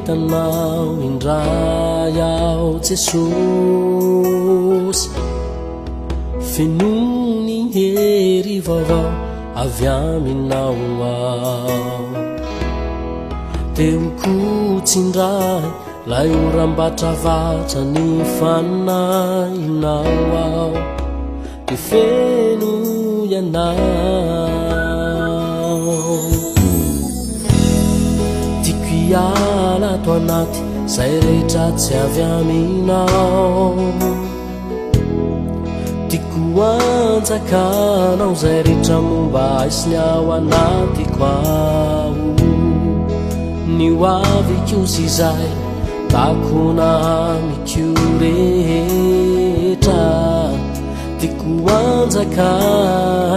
tanao indray ao Jesosy feno ny hery vaovao avy aminao ao teo kotsindray lay oram-batravatra ny fanahinao ao de feno ianao tiako hiala ato anaty zay rehetra tsy avy aminao tiako anjakanao zay rehetra momba aisiny ao anatiko ao ny hoavy kosa izay takona amiko rehetra tiako anjakanao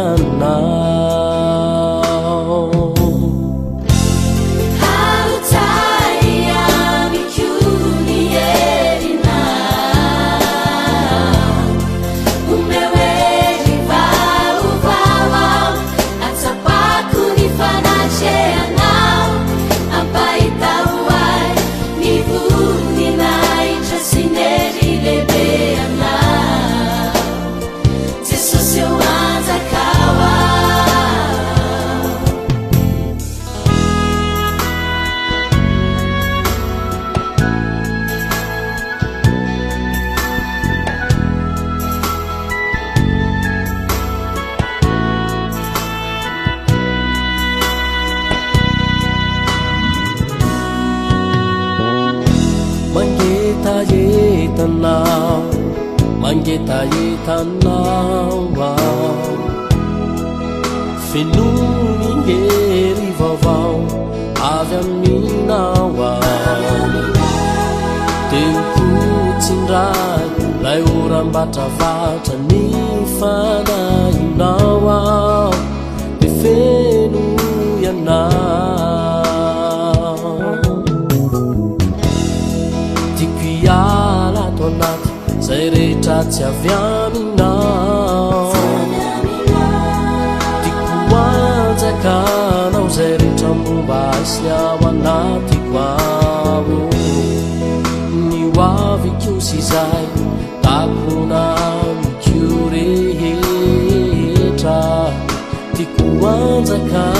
mangetayetanao ao feno ny hery vaovao avy aminao ao teo kotsindray lay oram-batravatra ny fanahinao ao de feno ianao tiako hiala ato anaty zay rehetra tsy avy aminao tiako anjakanao zay rehetra momba aisiny ao anatiko ao ny hoavy kosa izay takona amiko rehetra tiako anjakanao